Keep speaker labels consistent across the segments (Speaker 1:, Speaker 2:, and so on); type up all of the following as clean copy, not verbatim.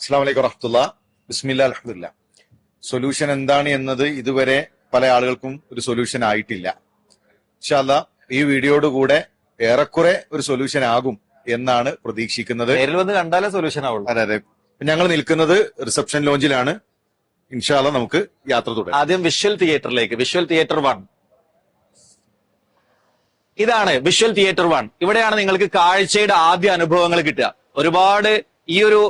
Speaker 1: അസ്സലാമു അലൈക്കും വറഹ്മത്തുള്ളാ. ബിസ്മില്ലാ അൽഹംദുലില്ലാ. സൊല്യൂഷൻ എന്താണ് എന്നത് ഇതുവരെ പല ആളുകൾക്കും ഒരു സൊല്യൂഷൻ ആയിട്ടില്ല. ഇൻഷാ അല്ലാഹ് ഈ വീഡിയോയോട് കൂടെ ഏറെക്കുറെ ഒരു സൊല്യൂഷൻ ആകും എന്നാണ് പ്രതീക്ഷിക്കുന്നത്.
Speaker 2: നേരിൽ വന്ന് കണ്ടാലേ സൊല്യൂഷൻ ആവുള്ളൂ.
Speaker 1: അതെ അതെ. ഞങ്ങൾ നിൽക്കുന്നത് റിസപ്ഷൻ ലോഞ്ചിലാണ്. ഇൻഷാ അല്ലാഹ് നമുക്ക് യാത്ര തുടരാം.
Speaker 2: ആദ്യം വിഷ്വൽ തിയേറ്ററിലേക്ക്. Visual theatre 1. ഇതാണ് വിഷ്വൽ തിയേറ്റർ 1. ഇവിടെയാണ് നിങ്ങൾക്ക് കാഴ്ചയുടെ ആദ്യ അനുഭവങ്ങൾ കിട്ടുക. ഒരുപാട് ഈ ഒരു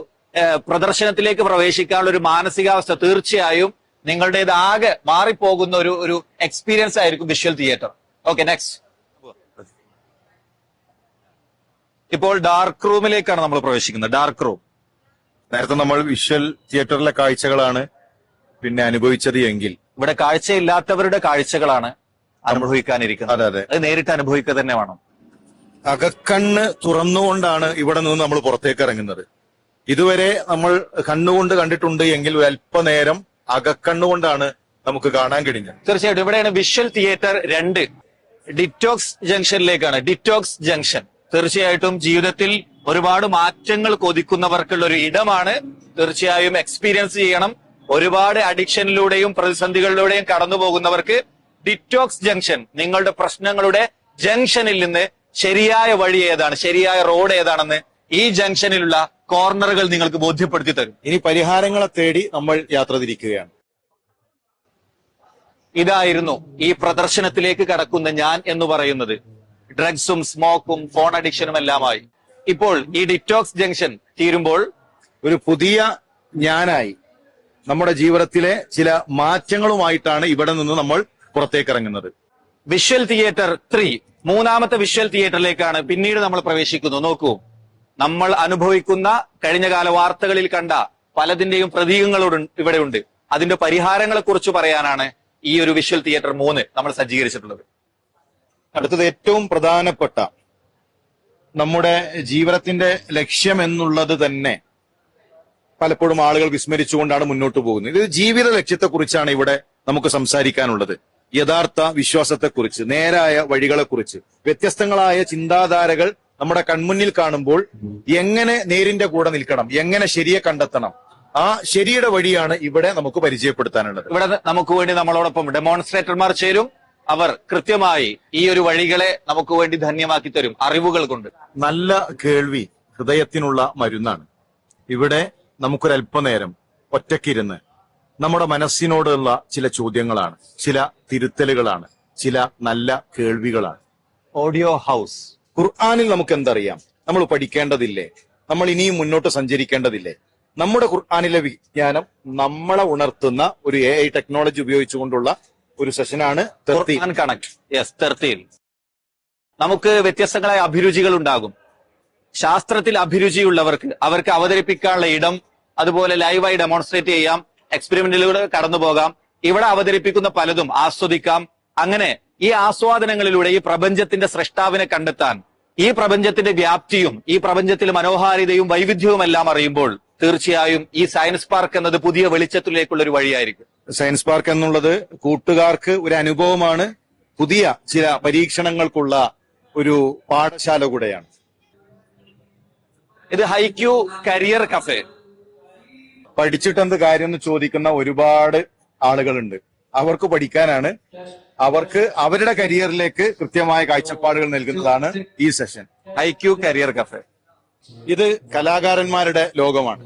Speaker 2: പ്രദർശനത്തിലേക്ക് പ്രവേശിക്കാനുള്ള ഒരു മാനസികാവസ്ഥ തീർച്ചയായും നിങ്ങളുടേതാകെ മാറിപ്പോകുന്ന ഒരു എക്സ്പീരിയൻസ് ആയിരിക്കും വിഷ്വൽ തിയേറ്റർ. Okay, next. ഇപ്പോൾ ഡാർക്ക് റൂമിലേക്കാണ് നമ്മൾ പ്രവേശിക്കുന്നത്. Dark room.
Speaker 1: നേരത്തെ നമ്മൾ വിഷ്വൽ തിയേറ്ററിലെ കാഴ്ചകളാണ് അനുഭവിച്ചത് എങ്കിൽ
Speaker 2: ഇവിടെ കാഴ്ചയില്ലാത്തവരുടെ കാഴ്ചകളാണ് അനുഭവിക്കാനിരിക്കുന്നത്.
Speaker 1: അതെ അതെ,
Speaker 2: അത് നേരിട്ട് അനുഭവിക്കുക തന്നെ വേണം.
Speaker 1: അകക്കണ്ണ് തുറന്നുകൊണ്ടാണ് ഇവിടെ നിന്ന് നമ്മൾ പുറത്തേക്ക് ഇറങ്ങുന്നത്. ഇതുവരെ നമ്മൾ കണ്ണുകൊണ്ട് കണ്ടിട്ടുണ്ട് എങ്കിൽ അല്പനേരം അകക്കണ്ണുകൊണ്ടാണ് നമുക്ക് കാണാൻ കഴിഞ്ഞത്.
Speaker 2: തീർച്ചയായിട്ടും ഇവിടെയാണ് വിഷ്വൽ തിയേറ്റർ 2 ഡിറ്റോക്സ് ജംഗ്ഷനിലേക്കാണ്. ഡിറ്റോക്സ് ജംഗ്ഷൻ തീർച്ചയായിട്ടും ജീവിതത്തിൽ ഒരുപാട് മാറ്റങ്ങൾ കൊതിക്കുന്നവർക്കുള്ള ഒരു ഇടമാണ്. തീർച്ചയായും എക്സ്പീരിയൻസ് ചെയ്യണം. ഒരുപാട് അഡിക്ഷനിലൂടെയും പ്രതിസന്ധികളിലൂടെയും കടന്നു പോകുന്നവർക്ക് ഡിറ്റോക്സ് ജംഗ്ഷൻ നിങ്ങളുടെ പ്രശ്നങ്ങളുടെ ജംഗ്ഷനിൽ നിന്ന് ശരിയായ വഴി ഏതാണ്, ശരിയായ റോഡ് ഏതാണെന്ന് ഈ ജംഗ്ഷനിലുള്ള കോർണറുകൾ നിങ്ങൾക്ക് ബോധ്യപ്പെടുത്തി തരും.
Speaker 1: ഇനി പരിഹാരങ്ങളെ തേടി നമ്മൾ യാത്ര തിരിക്കുകയാണ്.
Speaker 2: ഇതായിരുന്നു ഈ പ്രദർശനത്തിലേക്ക് കടക്കുന്ന ഞാൻ എന്ന് പറയുന്നത്. ഡ്രഗ്സും സ്മോക്കും ഫോൺ അഡിക്ഷനും എല്ലാമായി ഇപ്പോൾ ഈ ഡിറ്റോക്സ് ജംഗ്ഷൻ തീരുമ്പോൾ
Speaker 1: ഒരു പുതിയ ഞാനായി നമ്മുടെ ജീവിതത്തിലെ ചില മാറ്റങ്ങളുമായിട്ടാണ് ഇവിടെ നിന്ന് നമ്മൾ പുറത്തേക്ക് ഇറങ്ങുന്നത്.
Speaker 2: വിഷ്വൽ തിയേറ്റർ 3 മൂന്നാമത്തെ വിഷ്വൽ തിയേറ്ററിലേക്കാണ് പിന്നീട് നമ്മൾ പ്രവേശിക്കുന്നു. നോക്കൂ, നമ്മൾ അനുഭവിക്കുന്ന കഴിഞ്ഞകാല വാർത്തകളിൽ കണ്ട പലതിന്റെയും പ്രതീകങ്ങളോട് ഇവിടെയുണ്ട്. അതിന്റെ പരിഹാരങ്ങളെ കുറിച്ച് പറയാനാണ് ഈ ഒരു വിഷ്വൽ തിയേറ്റർ 3 നമ്മൾ സജ്ജീകരിച്ചിട്ടുള്ളത്.
Speaker 1: അടുത്തത് ഏറ്റവും പ്രധാനപ്പെട്ട നമ്മുടെ ജീവിതത്തിന്റെ ലക്ഷ്യം എന്നുള്ളത് തന്നെ പലപ്പോഴും ആളുകൾ വിസ്മരിച്ചുകൊണ്ടാണ് മുന്നോട്ട് പോകുന്നത്. ഇത് ജീവിത ലക്ഷ്യത്തെക്കുറിച്ചാണ് ഇവിടെ നമുക്ക് സംസാരിക്കാനുള്ളത്. യഥാർത്ഥ വിശ്വാസത്തെക്കുറിച്ച്, നേരായ വഴികളെക്കുറിച്ച്, വ്യത്യസ്തങ്ങളായ ചിന്താധാരകൾ നമ്മുടെ കൺമുന്നിൽ കാണുമ്പോൾ എങ്ങനെ നേരിന്റെ കൂടെ നിൽക്കണം, എങ്ങനെ ശരിയെ കണ്ടെത്തണം, ആ ശരിയുടെ വഴിയാണ് ഇവിടെ നമുക്ക് പരിചയപ്പെടുത്താനുള്ളത്.
Speaker 2: ഇവിടെ നമുക്ക് വേണ്ടി നമ്മളോടൊപ്പം ഡെമോൺസ്ട്രേറ്റർമാർ ചേരും. അവർ കൃത്യമായി ഈ ഒരു വഴികളെ നമുക്ക് വേണ്ടി ധന്യമാക്കി തരും അറിവുകൾ കൊണ്ട്.
Speaker 1: നല്ല കേൾവി ഹൃദയത്തിനുള്ള മരുന്നാണ്. ഇവിടെ നമുക്കൊരല്പനേരം ഒറ്റയ്ക്കിരുന്ന് നമ്മുടെ മനസ്സിനോടുള്ള ചില ചോദ്യങ്ങളാണ്, ചില തിരുത്തലുകളാണ്, ചില നല്ല കേൾവികളാണ്.
Speaker 2: Audio house.
Speaker 1: ഖുർആനിൽ നമുക്ക് എന്തറിയാം? നമ്മൾ പഠിക്കേണ്ടതില്ലേ? നമ്മൾ ഇനിയും മുന്നോട്ട് സഞ്ചരിക്കേണ്ടതില്ലേ? നമ്മുടെ ഖുർആനിലെ വിജ്ഞാനം നമ്മളെ ഉണർത്തുന്ന ഒരു AI ടെക്നോളജി ഉപയോഗിച്ചുകൊണ്ടുള്ള ഒരു സെഷനാണ്
Speaker 2: 13. നമുക്ക് വ്യത്യസ്തങ്ങളായ അഭിരുചികൾ ഉണ്ടാകും. ശാസ്ത്രത്തിൽ അഭിരുചിയുള്ളവർക്ക് അവർക്ക് അവതരിപ്പിക്കാനുള്ള ഇടം, അതുപോലെ ലൈവായി ഡെമോൺസ്ട്രേറ്റ് ചെയ്യാം, എക്സ്പെരിമെന്റിലൂടെ കടന്നു പോകാം. ഇവിടെ അവതരിപ്പിക്കുന്ന പലതും ആസ്വദിക്കാം. അങ്ങനെ ഈ ആസ്വാദനങ്ങളിലൂടെ ഈ പ്രപഞ്ചത്തിന്റെ സ്രഷ്ടാവിനെ കണ്ടെത്താൻ, ഈ പ്രപഞ്ചത്തിന്റെ വ്യാപ്തിയും ഈ പ്രപഞ്ചത്തിലെ മനോഹാരിതയും വൈവിധ്യവും എല്ലാം അറിയുമ്പോൾ തീർച്ചയായും ഈ സയൻസ് പാർക്ക് എന്നത് പുതിയ വെളിച്ചത്തിലേക്കുള്ള ഒരു വഴിയായിരിക്കും.
Speaker 1: സയൻസ് പാർക്ക് എന്നുള്ളത് കൂട്ടുകാർക്ക് ഒരു അനുഭവമാണ്, പുതിയ ചില പരീക്ഷണങ്ങൾക്കുള്ള ഒരു പാഠശാല കൂടെയാണ്.
Speaker 2: ഇത് ഹൈക്യൂ കരിയർ കഫേ.
Speaker 1: പഠിച്ചിട്ടെന്ത് കാര്യം എന്ന് ചോദിക്കുന്ന ഒരുപാട് ആളുകളുണ്ട്. അവർക്ക് പഠിക്കാനാണ്, അവർക്ക് അവരുടെ കരിയറിലേക്ക് കൃത്യമായ കാഴ്ചപ്പാടുകൾ നൽകുന്നതാണ് ഈ സെഷൻ.
Speaker 2: HeiQ career cafe.
Speaker 1: ഇത് കലാകാരന്മാരുടെ ലോകമാണ്.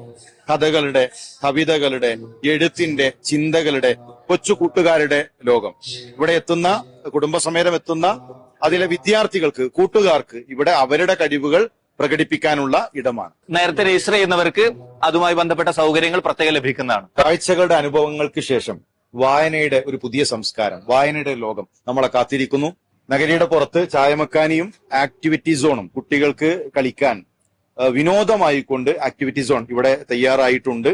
Speaker 1: കഥകളുടെ, കവിതകളുടെ, എഴുത്തിന്റെ, ചിന്തകളുടെ, കൊച്ചു കൂട്ടുകാരുടെ ലോകം. ഇവിടെ എത്തുന്ന, കുടുംബസമേതം എത്തുന്ന അതിലെ വിദ്യാർത്ഥികൾക്ക്, കൂട്ടുകാർക്ക് ഇവിടെ അവരുടെ കഴിവുകൾ പ്രകടിപ്പിക്കാനുള്ള ഇടമാണ്.
Speaker 2: നേരത്തെ രജിസ്റ്റർ ചെയ്യുന്നവർക്ക് അതുമായി ബന്ധപ്പെട്ട സൗകര്യങ്ങൾ പ്രത്യേകം ലഭിക്കുന്നതാണ്.
Speaker 1: കാഴ്ചകളുടെ അനുഭവങ്ങൾക്ക് ശേഷം വായനയുടെ ഒരു പുതിയ സംസ്കാരം, വായനയുടെ ലോകം നമ്മളെ കാത്തിരിക്കുന്നു. നഗരിയുടെ പുറത്ത് ചായമക്കാനിയും ആക്ടിവിറ്റി സോണും, കുട്ടികൾക്ക് കളിക്കാൻ വിനോദമായിക്കൊണ്ട് ആക്ടിവിറ്റി സോൺ ഇവിടെ തയ്യാറായിട്ടുണ്ട്.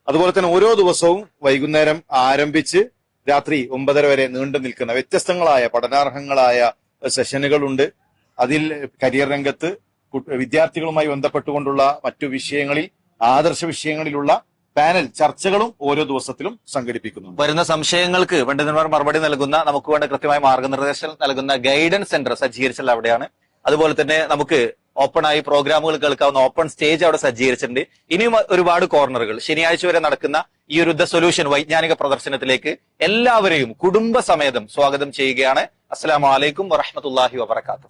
Speaker 1: അതുപോലെ തന്നെ ഓരോ ദിവസവും വൈകുന്നേരം ആരംഭിച്ച് രാത്രി 9:30 വരെ നീണ്ടു നിൽക്കുന്ന വ്യത്യസ്തങ്ങളായ പഠനാർഹങ്ങളായ സെഷനുകളുണ്ട്. അതിൽ കരിയർ രംഗത്ത് വിദ്യാർത്ഥികളുമായി ബന്ധപ്പെട്ടുകൊണ്ടുള്ള മറ്റു വിഷയങ്ങളിൽ, ആദർശ വിഷയങ്ങളിലുള്ള പാനൽ ചർച്ചകളും ഓരോ ദിവസത്തിലും സംഘടിപ്പിക്കുന്നു.
Speaker 2: വരുന്ന സംശയങ്ങൾക്ക് പണ്ഡിതന്മാർ മറുപടി നൽകുന്ന, നമുക്ക് വേണ്ട കൃത്യമായ മാർഗനിർദ്ദേശം നൽകുന്ന ഗൈഡൻസ് സെന്റർ സജ്ജീകരിച്ചുള്ള അവിടെയാണ്. അതുപോലെ തന്നെ നമുക്ക് ഓപ്പണായി പ്രോഗ്രാമുകൾ കേൾക്കാവുന്ന ഓപ്പൺ സ്റ്റേജ് അവിടെ സജ്ജീകരിച്ചിട്ടുണ്ട്. ഇനിയും ഒരുപാട് കോർണറുകൾ. ശനിയാഴ്ച വരെ നടക്കുന്ന ഈ ഒരു ദ സൊല്യൂഷൻ വൈജ്ഞാനിക പ്രദർശനത്തിലേക്ക് എല്ലാവരെയും കുടുംബസമേതം സ്വാഗതം ചെയ്യുകയാണ്. അസ്സലാമു അലൈക്കും വറഹ്മത്തുള്ളാഹി വബറകാതുഹു.